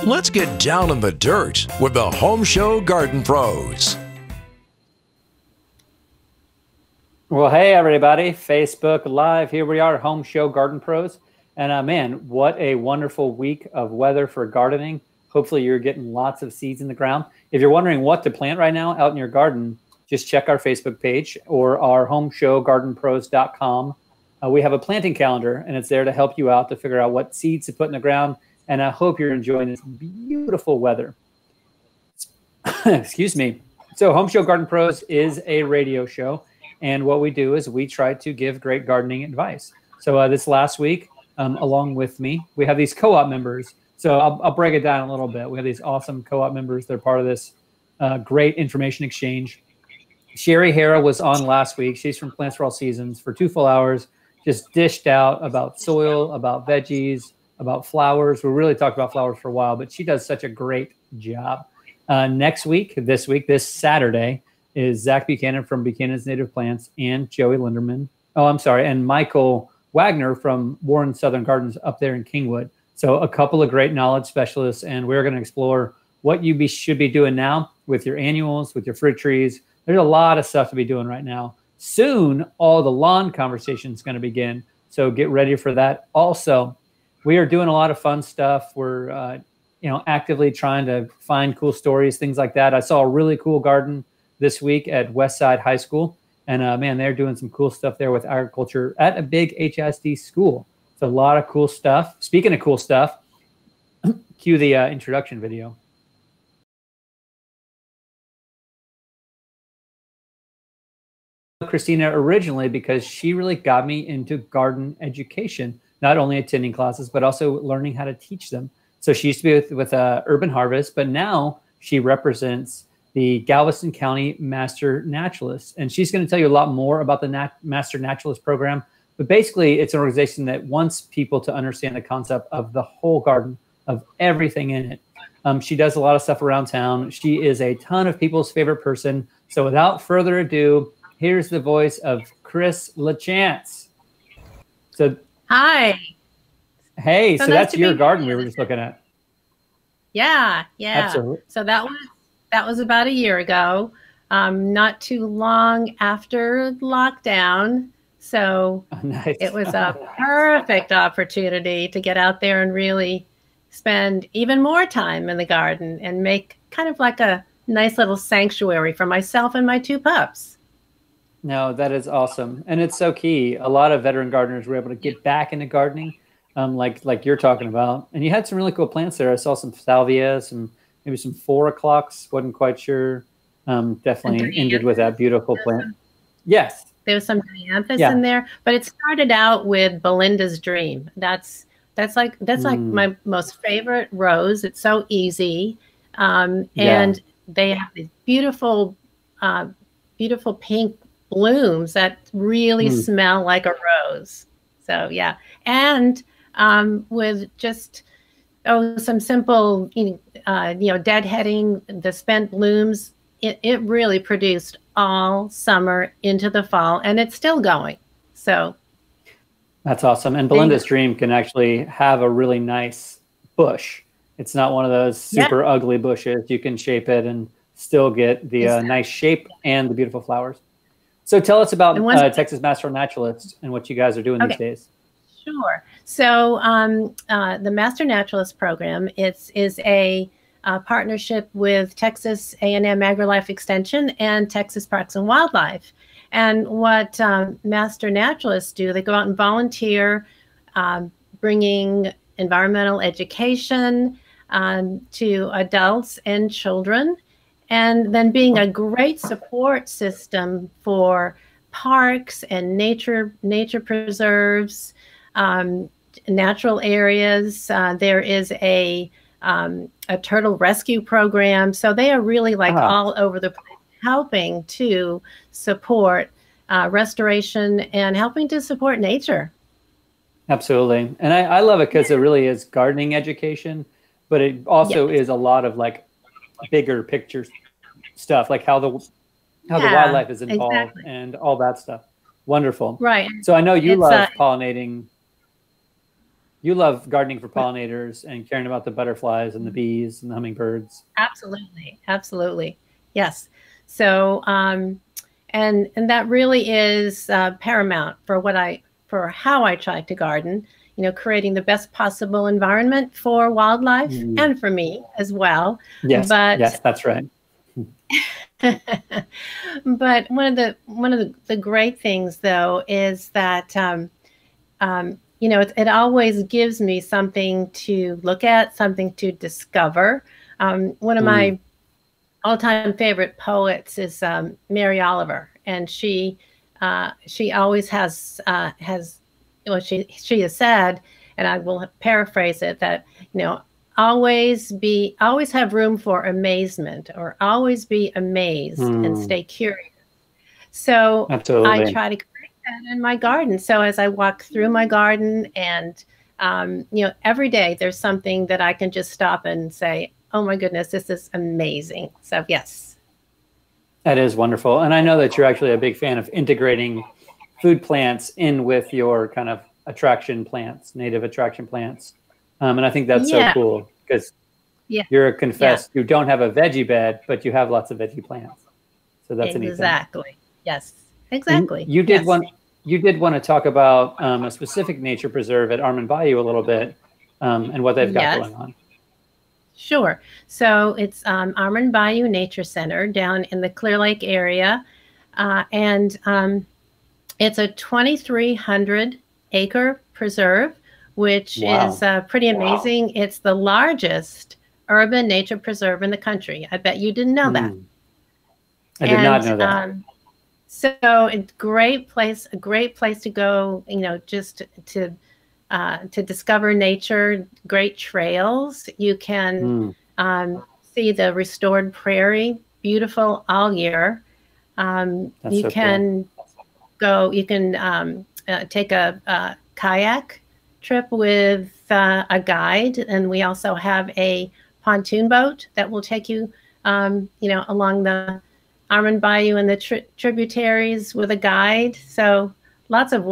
Let's get down in the dirt with the Home Show Garden Pros. Well, hey, everybody. Facebook Live. Here we are, Home Show Garden Pros. And man, what a wonderful week of weather for gardening. Hopefully you're getting lots of seeds in the ground. If you're wondering what to plant right now out in your garden, just check our Facebook page or our homeshowgardenpros.com. We have a planting calendar, and it's there to help you out to figure out what seeds to put in the ground. And I hope you're enjoying this beautiful weather. Excuse me. So Home Show Garden Pros is a radio show. And what we do is we try to give great gardening advice. So this last week, along with me, we have these co-op members. So I'll break it down a little bit. We have these awesome co-op members. They're part of this great information exchange. Sherry Hara was on last week. She's from Plants for All Seasons for 2 full hours, just dished out about soil, about veggies, about flowers. We really talked about flowers for a while, but she does such a great job. This Saturday, is Zach Buchanan from Buchanan's Native Plants and Joey Linderman. Oh, I'm sorry. And Michael Wagner from Warren Southern Gardens up there in Kingwood. So a couple of great knowledge specialists. And we're going to explore what you should be doing now with your annuals, with your fruit trees. There's a lot of stuff to be doing right now. Soon, all the lawn conversation is going to begin. So get ready for that. Also, we are doing a lot of fun stuff. We're actively trying to find cool stories, things like that. I saw a really cool garden this week at Westside High School. And man, they're doing some cool stuff there with agriculture at a big HSD school. It's a lot of cool stuff. Speaking of cool stuff, cue the introduction video. Christina originally because she really got me into garden education, not only attending classes, but also learning how to teach them. So she used to be with Urban Harvest, but now she represents the Galveston County Master Naturalist. And she's going to tell you a lot more about the Master Naturalist program. But basically, it's an organization that wants people to understand the concept of the whole garden, of everything in it. She does a lot of stuff around town. She is a ton of people's favorite person. So without further ado, here's the voice of Chris LaChance. So, hi. Hey, so that's your garden we were just looking at. Yeah. Absolutely. So that was about a year ago, not too long after lockdown. So nice. It was a perfect opportunity to get out there and really spend even more time in the garden and make kind of like a nice little sanctuary for myself and my 2 pups. No, that is awesome. And it's so key. A lot of veteran gardeners were able to get back into gardening, like you're talking about. And you had some really cool plants there. I saw some salvia, maybe some 4 o'clocks, wasn't quite sure. Definitely ended with that beautiful plant. Yes. There was some dianthus in there, but it started out with Belinda's Dream. That's like my most favorite rose. It's so easy. And they have these beautiful pink blooms that really smell like a rose. So yeah. And with just some simple, deadheading the spent blooms, it really produced all summer into the fall, and it's still going. So that's awesome. And Belinda's Dream can actually have a really nice bush. It's not one of those super ugly bushes. You can shape it and still get the nice shape and the beautiful flowers. So tell us about Texas Master Naturalist and what you guys are doing these days. Sure. So the Master Naturalist program is a partnership with Texas A&M AgriLife Extension and Texas Parks and Wildlife. And what Master Naturalists do, they go out and volunteer, bringing environmental education to adults and children, and then being a great support system for parks and nature preserves, natural areas. There is a turtle rescue program. So they are really like all over the place, helping to support restoration and helping to support nature. Absolutely. And I love it because it really is gardening education, but it also is a lot of like bigger picture stuff, like how the wildlife is involved and all that stuff. Wonderful. Right. So I know you love pollinating. you love gardening for pollinators and caring about the butterflies and the bees and the hummingbirds. Absolutely. Absolutely. Yes. So, and that really is paramount for how I try to garden, creating the best possible environment for wildlife and for me as well. Yes. But yes, that's right. but one of the great things though is that it always gives me something to look at, something to discover. One of my all-time favorite poets is Mary Oliver, and she always has she has said, and I will paraphrase it, that always have room for amazement, or always be amazed and stay curious. So Absolutely. I try to create that in my garden. So as I walk through my garden, and every day there's something that I can just stop and say, oh my goodness, this is amazing. So yes. That is wonderful. And I know that you're actually a big fan of integrating food plants in with your kind of attraction plants, native attraction plants. And I think that's so cool, because you're a confessed, you don't have a veggie bed, but you have lots of veggie plants. So that's exactly. Yes, exactly. And you did want to talk about a specific nature preserve at Armand Bayou a little bit, and what they've got going on. Sure. So it's Armand Bayou Nature Center down in the Clear Lake area. And it's a 2,300 acre preserve, which is pretty amazing. It's the largest urban nature preserve in the country. I bet you didn't know that. I did not know that. So it's a great place to go, just to discover nature, great trails. You can see the restored prairie, beautiful all year. You can take a kayak trip with a guide, and we also have a pontoon boat that will take you, along the Armand Bayou and the tributaries with a guide. So lots of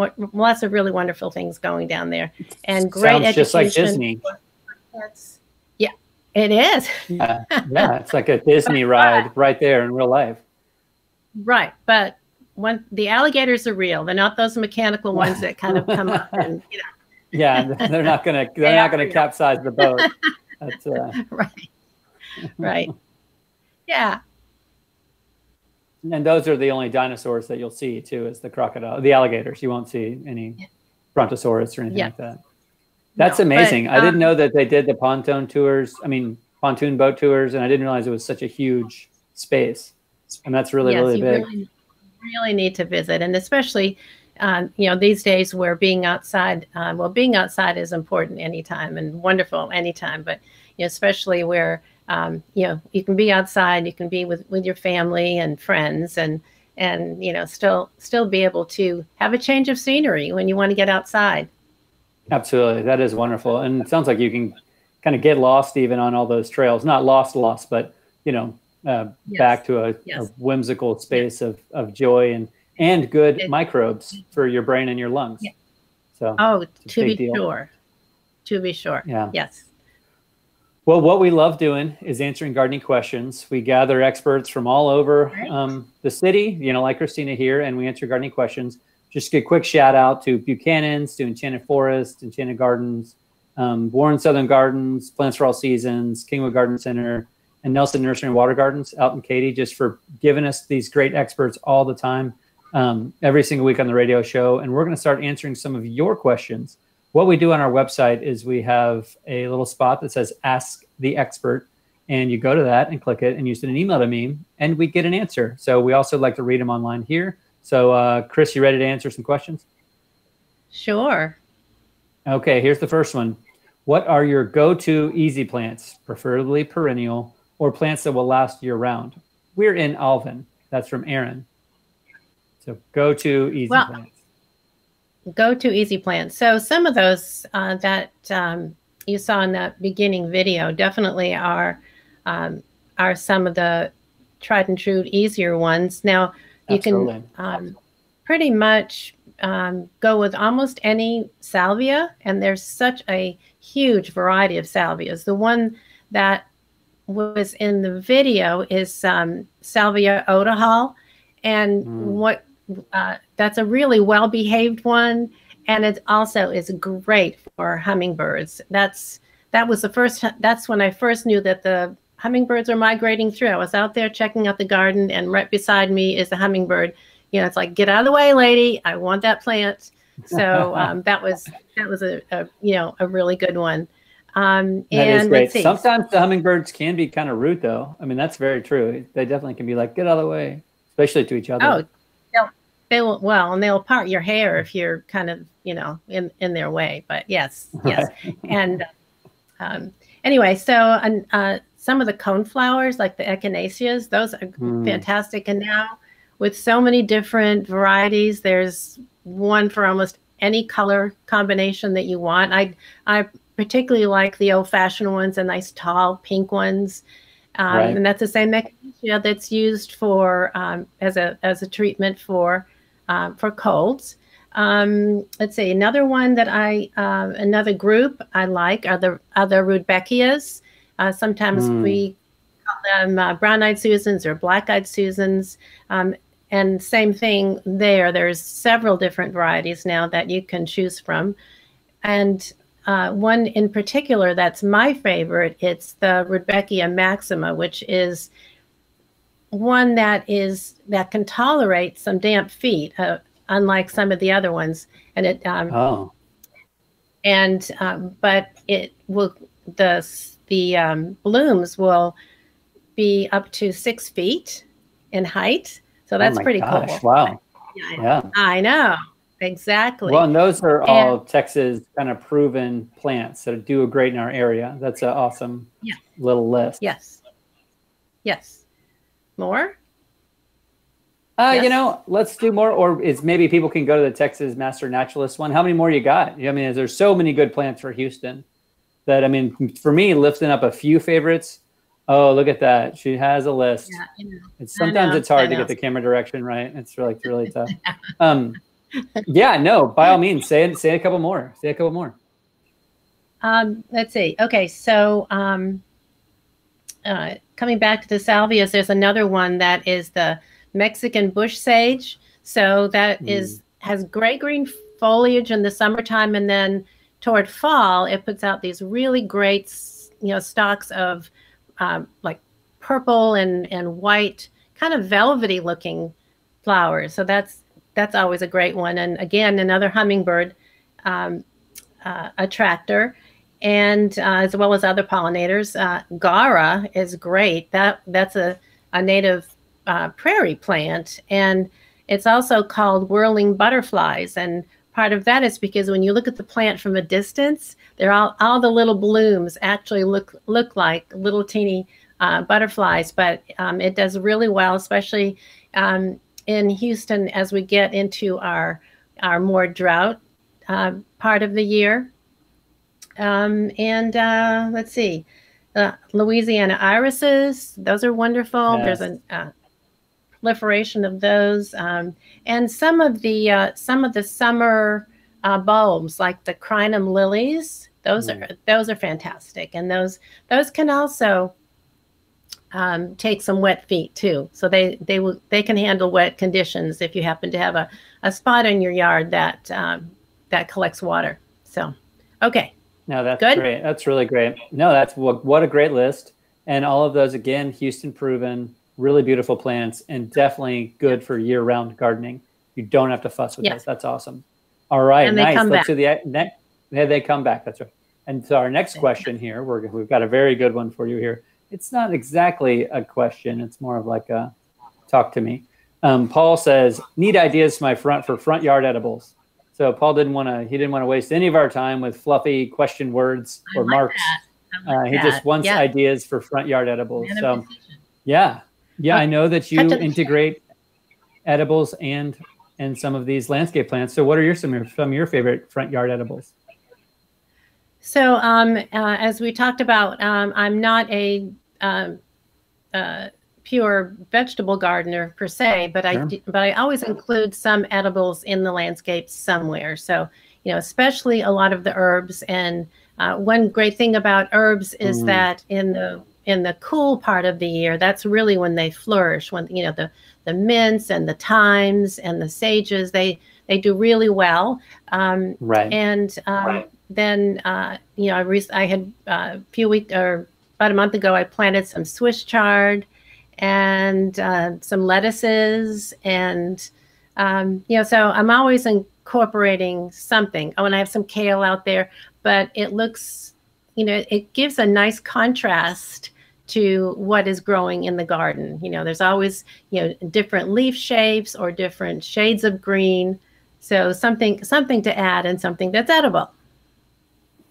really wonderful things going down there, and great education. Just like Disney. Yeah, it is. Yeah, it's like a Disney ride right there in real life. Right, but when the alligators are real, they're not those mechanical ones that kind of come up and Yeah, they're not gonna capsize the boat. That's right. Yeah. And those are the only dinosaurs that you'll see too, is the crocodile, the alligators. You won't see any brontosaurus or anything like that. That's amazing. But, I didn't know that they did the pontoon boat tours, and I didn't realize it was such a huge space. And that's really big. Really need to visit, and especially these days where being outside is important anytime and wonderful anytime, but especially where you can be outside, you can be with your family and friends, and still be able to have a change of scenery when you want to get outside. Absolutely. That is wonderful. And it sounds like you can kind of get lost even on all those trails, not lost, but back to a whimsical space of joy and good microbes for your brain and your lungs. Yeah. So to be sure. Yeah. Yes. Well, what we love doing is answering gardening questions. We gather experts from all over the city, like Christina here, and we answer gardening questions. Just a quick shout out to Buchanan's, to Enchanted Forest, Enchanted Gardens, Warren Southern Gardens, Plants for All Seasons, Kingwood Garden Center, and Nelson Nursery and Water Gardens out in Katy, just for giving us these great experts all the time, every single week on the radio show. And we're going to start answering some of your questions. What we do on our website is we have a little spot that says Ask the Expert, and you go to that and click it, and you send an email to me, and we get an answer. So we also like to read them online here. So Chris, you ready to answer some questions? Sure. Okay, here's the first one. What are your go-to easy plants, preferably perennial, or plants that will last year-round? We're in Alvin. That's from Aaron. So go-to easy plants. Go-to easy plants. So some of those that you saw in that beginning video definitely are some of the tried and true easier ones. Now you can pretty much go with almost any salvia, and there's such a huge variety of salvias. The one that was in the video is Salvia odahal, and that's a really well-behaved one, and it also is great for hummingbirds. That's when I first knew that the hummingbirds are migrating through. I was out there checking out the garden, and right beside me is a hummingbird. It's like, get out of the way, lady. I want that plant. So that was a really good one. That is great. Sometimes the hummingbirds can be kind of rude, though. I mean, that's very true. They definitely can be like, get out of the way, especially to each other. Oh, and they'll part your hair if you're kind of, in their way. But yes. And anyway, so some of the cone flowers, like the echinaceas, those are fantastic. And now with so many different varieties, there's one for almost any color combination that you want. I particularly like the old-fashioned ones, the nice tall pink ones, and that's the same echinacea that's used for as a treatment for colds. Let's see, another one that another group I like are the Rudbeckias. Sometimes we call them brown-eyed Susans or black-eyed Susans. And same thing there. There's several different varieties now that you can choose from. And one in particular that's my favorite, it's the Rudbeckia maxima, which is one that can tolerate some damp feet, unlike some of the other ones. And but it will the blooms will be up to 6 feet in height. So that's pretty cool. Wow. Yeah. I know. Exactly. Well, and those are all Texas kind of proven plants that do great in our area. That's an awesome little list. Yes. More? Let's do more. Or it's maybe people can go to the Texas Master Naturalist one. How many more you got? I mean, there's so many good plants for Houston that, I mean, for me, lifting up a few favorites. Oh, look at that. She has a list. Yeah, sometimes it's hard to get the camera direction right. It's really tough. By all means, say a couple more. Let's see. Okay, so coming back to the salvias, there's another one that is the Mexican bush sage. So that has gray green foliage in the summertime, and then toward fall, it puts out these really great, stalks of like purple and white, kind of velvety looking flowers. So that's always a great one. And again, another hummingbird attractor, and as well as other pollinators. Gara is great. That's a native prairie plant, and it's also called whirling butterflies. And part of that is because when you look at the plant from a distance, they're all the little blooms actually look like little teeny butterflies. But it does really well, especially in Houston as we get into our more drought part of the year. Let's see, Louisiana irises, those are wonderful. Yes. There's a proliferation of those, and some of the summer bulbs like the crinum lilies. Those are fantastic, and those can also take some wet feet too. So they can handle wet conditions if you happen to have a spot in your yard that collects water. So, okay. No, that's good. Great. That's really great. No, that's what a great list. And all of those, again, Houston proven, really beautiful plants, and definitely good for year-round gardening. You don't have to fuss with those. That's awesome. All right, and nice. Let's do the next. They come back. That's right. And so our next question here, we've got a very good one for you here. It's not exactly a question. It's more of like a talk to me. Paul says, need ideas for front yard edibles. So Paul didn't want to waste any of our time with fluffy question words or marks. He just wants ideas for front yard edibles. So I know that you integrate edibles and some of these landscape plants. So what are some of your favorite front yard edibles? So as we talked about, I'm not a pure vegetable gardener per se, but Sure. I always include some edibles in the landscape somewhere. So, especially a lot of the herbs. And one great thing about herbs is that in the cool part of the year, that's really when they flourish. When the mints and the thymes and the sages, they do really well. Right. And then I had a few weeks or about a month ago, I planted some Swiss chard and some lettuces, and so I'm always incorporating something. Oh, and I have some kale out there, but it looks, it gives a nice contrast to what is growing in the garden. There's always, different leaf shapes or different shades of green. So something to add and something that's edible.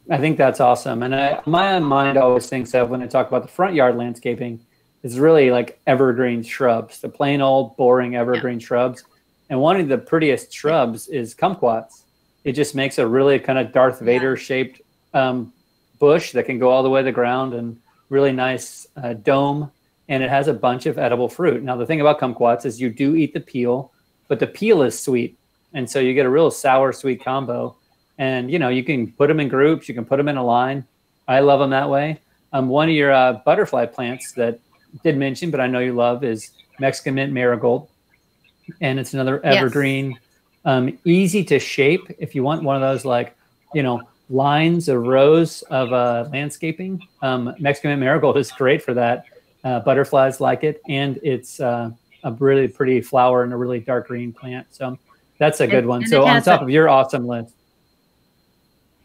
I think that's awesome. And my mind always thinks of, when I talk about the front yard landscaping, is really like evergreen shrubs, the plain old boring evergreen shrubs. And one of the prettiest shrubs is kumquats. It just makes a really kind of Darth Vader shaped bush that can go all the way to the ground, and really nice dome. And it has a bunch of edible fruit. Now, the thing about kumquats is you do eat the peel, but the peel is sweet. And so you get a real sour sweet combo. And, you can put them in groups. You can put them in a line. I love them that way. One of your butterfly plants that I did mention, but I know you love, is Mexican mint marigold. And it's another evergreen, easy to shape. If you want one of those, like, lines or rows of landscaping, Mexican mint marigold is great for that. Butterflies like it. And it's a really pretty flower and a really dark green plant. So that's a good one. So on top of your awesome list.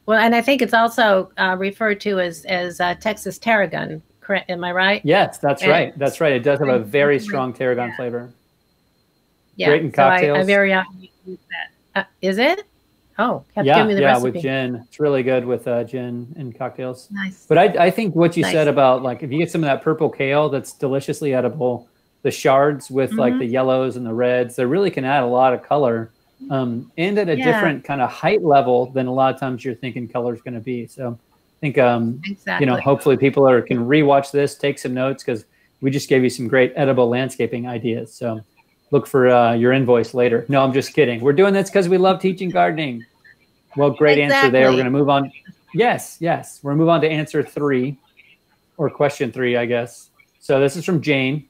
Well, and I think it's also referred to as Texas tarragon. Correct? Am I right? Yes, that's right. That's right. It does have a very strong tarragon flavor. Yeah. Great in cocktails. I very often use that. Is it? Oh, have to give me the recipe. With gin. It's really good with gin and cocktails. Nice. But I think what you said about, like, if you get some of that purple kale that's deliciously edible, the shards with like the yellows and the reds, they really can add a lot of color. And at a different kind of height level than a lot of times you're thinking color is going to be. So I think, hopefully people can rewatch this, take some notes, because we just gave you some great edible landscaping ideas. So look for your invoice later. No, I'm just kidding. We're doing this because we love teaching gardening. Well, great answer there. We're going to move on. Yes. We're going to move on to answer 3, or question 3, I guess. So this is from Jane.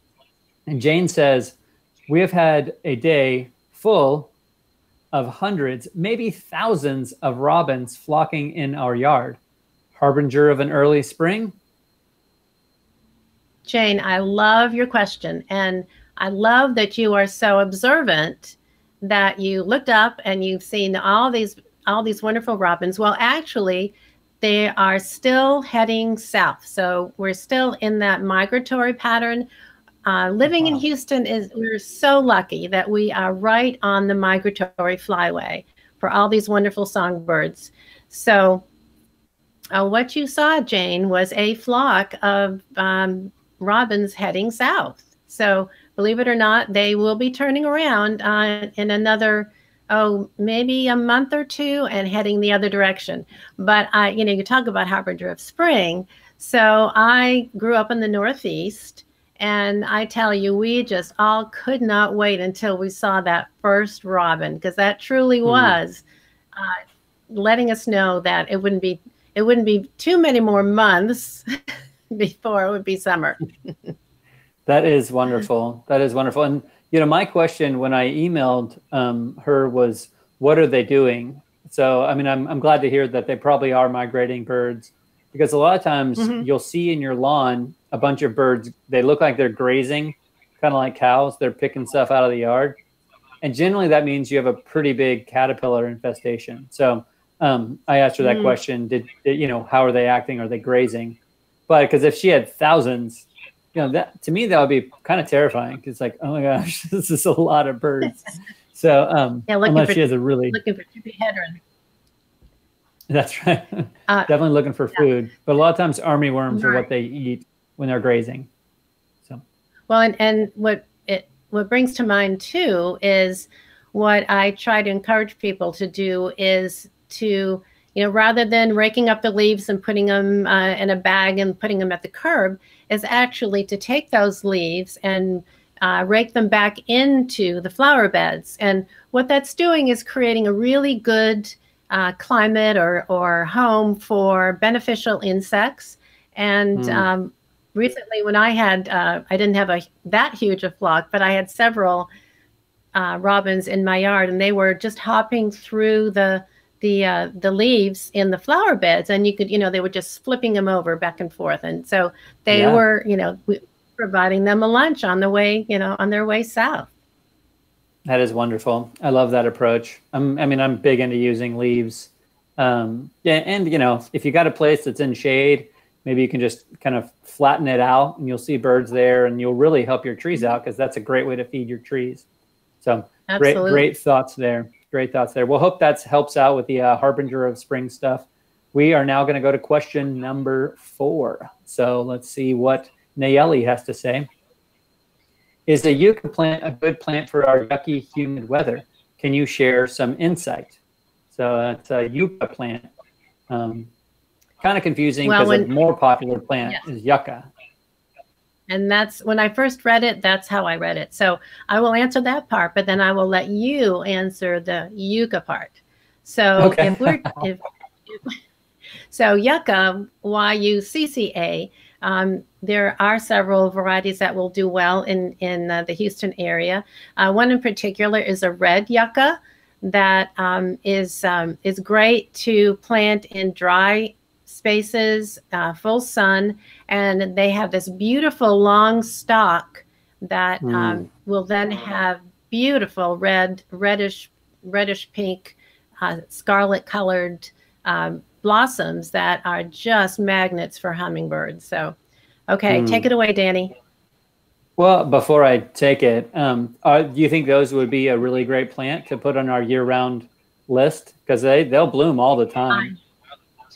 And Jane says, we have had a day full of hundreds, maybe thousands of robins flocking in our yard. Harbinger of an early spring? Jane, I love your question. And I love that you are so observant that you looked up and you've seen all these wonderful robins. Well, actually, they are still heading south. So we're still in that migratory pattern. Living in Houston, we're so lucky that we are right on the migratory flyway for all these wonderful songbirds. So what you saw, Jane, was a flock of robins heading south. So believe it or not, they will be turning around in another, maybe a month or 2 and heading the other direction. But you talk about harbinger of spring. So I grew up in the Northeast. And I tell you, we just all could not wait until we saw that first robin, because that truly was letting us know that it wouldn't be too many more months before it would be summer. That is wonderful. That is wonderful. And my question when I emailed her was, what are they doing? So I mean, I'm glad to hear that they probably are migrating birds, because a lot of times you'll see in your lawn a bunch of birds. They look like they're grazing, kind of like cows. They're picking stuff out of the yard. And generally that means you have a pretty big caterpillar infestation. So I asked her that question, did how are they acting? Are they grazing? But because if she had thousands, that to me, that would be kind of terrifying. It's like, oh my gosh, this is a lot of birds. So unless she has a really... Looking for Hedron. That's right. Definitely looking for food. But a lot of times army worms are what they eat when they're grazing. So well, and what brings to mind too is what I try to encourage people to do is to rather than raking up the leaves and putting them in a bag and putting them at the curb, is actually to take those leaves and rake them back into the flower beds. And what that's doing is creating a really good climate or home for beneficial insects. And recently when I had, I didn't have that huge a flock, but I had several robins in my yard, and they were just hopping through the leaves in the flower beds, and you could, they were just flipping them over back and forth. And so they were, providing them a lunch on the way, on their way south. That is wonderful. I love that approach. I'm big into using leaves. And if you got a place that's in shade, maybe you can just kind of flatten it out and you'll see birds there, and you'll really help your trees out, because that's a great way to feed your trees. So great thoughts there. Great thoughts there. Well, hope that helps out with the harbinger of spring stuff. We are now going to go to question number 4. So let's see what Nayeli has to say. Is a yucca plant a good plant for our yucky, humid weather? Can you share some insight? So it's a yucca plant. Kind of confusing because a more popular plant is yucca. And that's when I first read it, that's how I read it. So I will answer that part, but then I will let you answer the yucca part. So so yucca, Y-U-C-C-A, there are several varieties that will do well in the Houston area. One in particular is a red yucca that is great to plant in dry spaces, full sun, and they have this beautiful long stalk that will then have beautiful reddish pink, scarlet colored blossoms that are just magnets for hummingbirds. So, okay, take it away, Danny. Well, before I take it, do you think those would be a really great plant to put on our year-round list? Because they'll bloom all the time.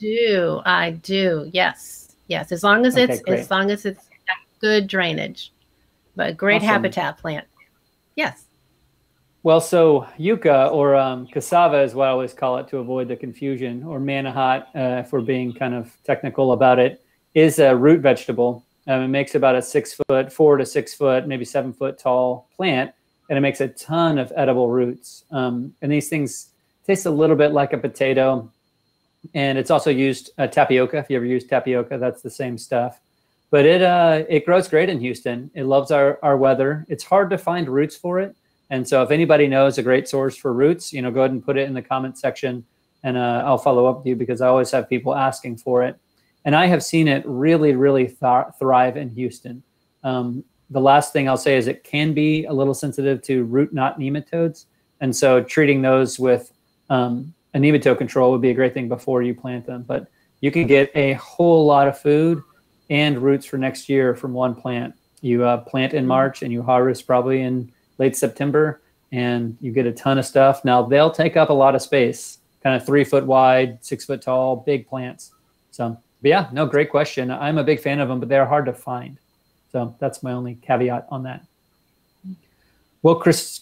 I do. Yes. As long as it's got good drainage, but great habitat plant. Yes. Well, so yucca or cassava is what I always call it to avoid the confusion, or manihot, if we're being kind of technical about it, is a root vegetable. It makes about a 4 to 6 foot, maybe 7 foot tall plant, and it makes a ton of edible roots. And these things taste a little bit like a potato. And it's also used tapioca. If you ever use tapioca, that's the same stuff. But it grows great in Houston. It loves our weather. It's hard to find roots for it. And so if anybody knows a great source for roots, go ahead and put it in the comment section, and I'll follow up with you, because I always have people asking for it. And I have seen it really, really thrive in Houston. The last thing I'll say is it can be a little sensitive to root knot nematodes. And so treating those with a nematode control would be a great thing before you plant them. But you can get a whole lot of food and roots for next year from one plant. You plant in March and you harvest probably in late September, and you get a ton of stuff. Now they'll take up a lot of space, kind of 3 foot wide, 6 foot tall, big plants. So, but yeah, no, great question. I'm a big fan of them, but they're hard to find. So that's my only caveat on that. Well, Chris,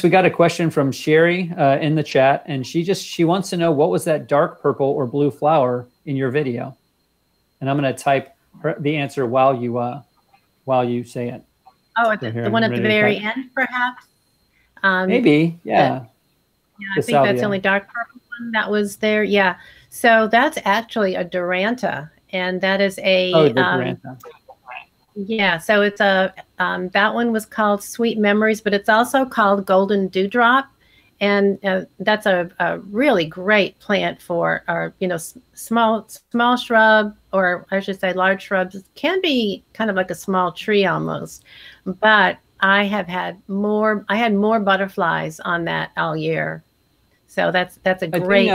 we got a question from Sherry in the chat, and she wants to know, what was that dark purple or blue flower in your video? And I'm going to type the answer while you say it. Oh, the one at the very end, perhaps? Maybe, yeah. I think that's the only dark purple one that was there. Yeah. So that's actually a Duranta, and that is a Duranta. Yeah. So it's that one was called Sweet Memories, but it's also called Golden Dewdrop, and that's a really great plant for our small shrub, or I should say large shrubs. It can be kind of like a small tree almost, but I had more butterflies on that all year. So that's a great.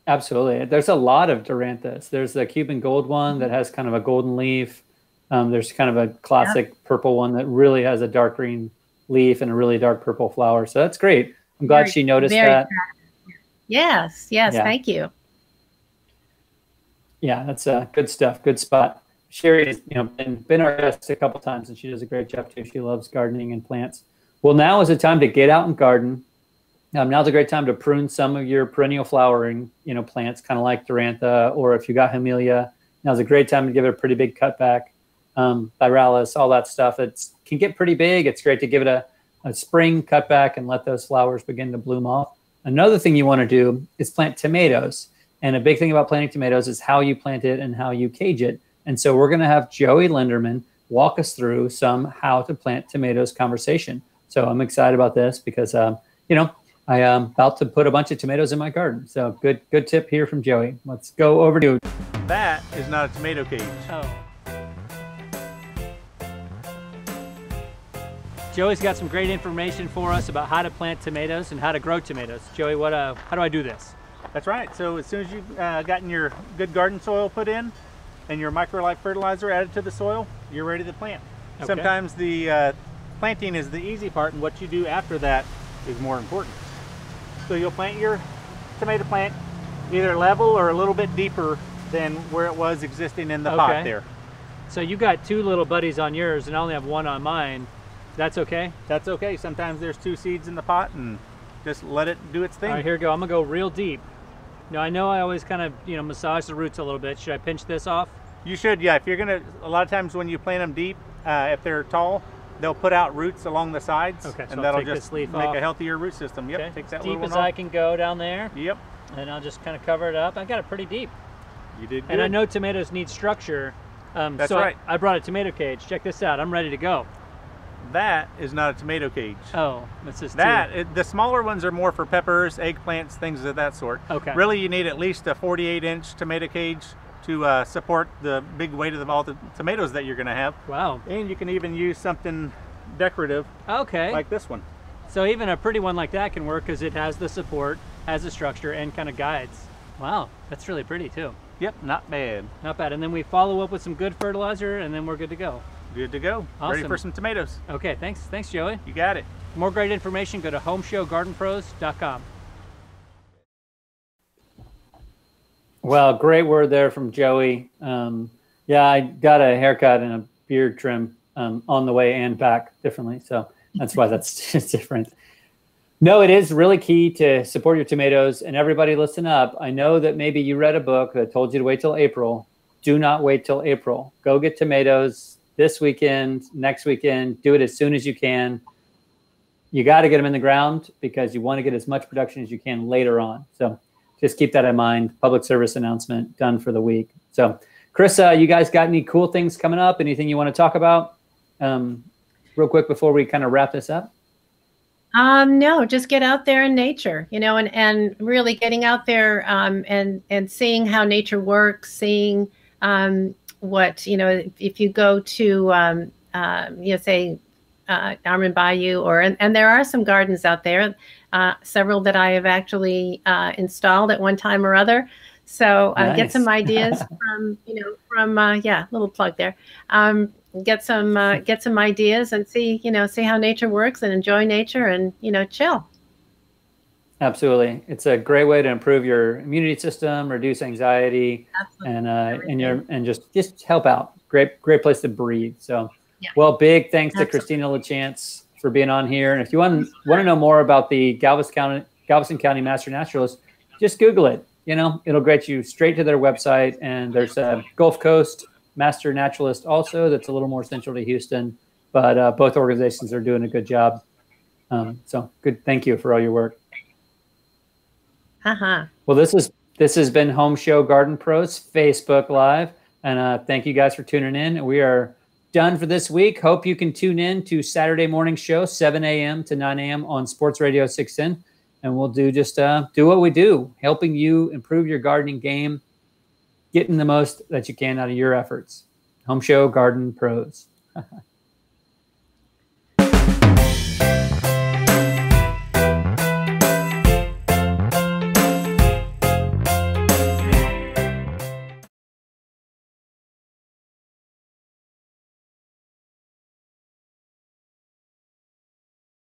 Absolutely. There's a lot of Durantas. There's the Cuban gold one that has kind of a golden leaf. There's kind of a classic purple one that really has a dark green leaf and a really dark purple flower. So that's great. I'm glad she noticed that. Yes. Thank you. Yeah, that's good stuff. Good spot. Sherry's been our guest a couple times, and she does a great job too. She loves gardening and plants. Well, now is the time to get out and garden. Now's a great time to prune some of your perennial flowering, plants, kind of like Durantha, or if you got Hamelia, now's a great time to give it a pretty big cutback. Viralis, all that stuff. It can get pretty big. It's great to give it a spring cutback and let those flowers begin to bloom off. Another thing you want to do is plant tomatoes. And a big thing about planting tomatoes is how you plant it and how you cage it. And so we're going to have Joey Linderman walk us through some how to plant tomatoes conversation. So I'm excited about this because, I am about to put a bunch of tomatoes in my garden. So good tip here from Joey. Let's go over to. That is not a tomato cage. Oh. Joey's got some great information for us about how to plant tomatoes and how to grow tomatoes. Joey, how do I do this? That's right. So as soon as you've gotten your good garden soil put in and your microlife fertilizer added to the soil, you're ready to plant. Okay. Sometimes the planting is the easy part, and what you do after that is more important. So you'll plant your tomato plant either level or a little bit deeper than where it was existing in the pot there. So you got two little buddies on yours and I only have one on mine. That's okay? That's okay. Sometimes there's 2 seeds in the pot, and just let it do its thing. All right, here we go. I'm gonna go real deep. Now I know I always kind of, massage the roots a little bit. Should I pinch this off? You should, yeah. If you're gonna, a lot of times when you plant them deep, if they're tall, they'll put out roots along the sides, okay, so and that'll just make a healthier root system. Yep, okay. Takes that deep little as one off. I can go down there. Yep. And I'll just kind of cover it up. I got it pretty deep. You did good. And I know tomatoes need structure. That's so right. I brought a tomato cage. Check this out. I'm ready to go. That is not a tomato cage. Oh, this is the smaller ones are more for peppers, eggplants, things of that sort. Okay. Really, you need at least a 48-inch tomato cage to support the big weight of all the tomatoes that you're going to have. Wow. And you can even use something decorative. Okay. Like this one. So even a pretty one like that can work because it has the support, has the structure, and kind of guides. Wow, that's really pretty too. Yep, not bad. Not bad. And then we follow up with some good fertilizer, and then we're good to go. Good to go. Awesome. Ready for some tomatoes. Okay, thanks, Joey. You got it. For more great information, go to homeshowgardenpros.com. Well, great word there from Joey. Yeah, I got a haircut and a beard trim on the way and back differently, so that's why that's different. No, it is really key to support your tomatoes, and everybody listen up. I know that maybe you read a book that told you to wait till April. Do not wait till April. Go get tomatoes this weekend, next weekend. Do it as soon as you can. You got to get them in the ground because you want to get as much production as you can later on. So just keep that in mind. Public service announcement done for the week. So Chris, you guys got any cool things coming up? Anything you want to talk about real quick before we kind of wrap this up? No, just get out there in nature, and really getting out there and seeing how nature works, seeing what, if you go to, say, Armand Bayou, and there are some gardens out there, several that I have actually installed at one time or other. So nice. Get some ideas little plug there. Get some ideas and see how nature works and enjoy nature and, chill. Absolutely. It's a great way to improve your immunity system, reduce anxiety, and just help out. Great place to breathe. So, yeah. Well, big thanks to Christina LaChance for being on here. And if you want to know more about the Galveston County Master Naturalist, just Google it. It'll get you straight to their website. And there's a Gulf Coast Master Naturalist also that's a little more central to Houston. But both organizations are doing a good job. So good. Thank you for all your work. Well, this has been Home Show Garden Pros Facebook Live, and thank you guys for tuning in. We are done for this week. Hope you can tune in to Saturday morning show, 7 a.m. to 9 a.m. on Sports Radio 610, and we'll do what we do, helping you improve your gardening game, getting the most that you can out of your efforts. Home Show Garden Pros.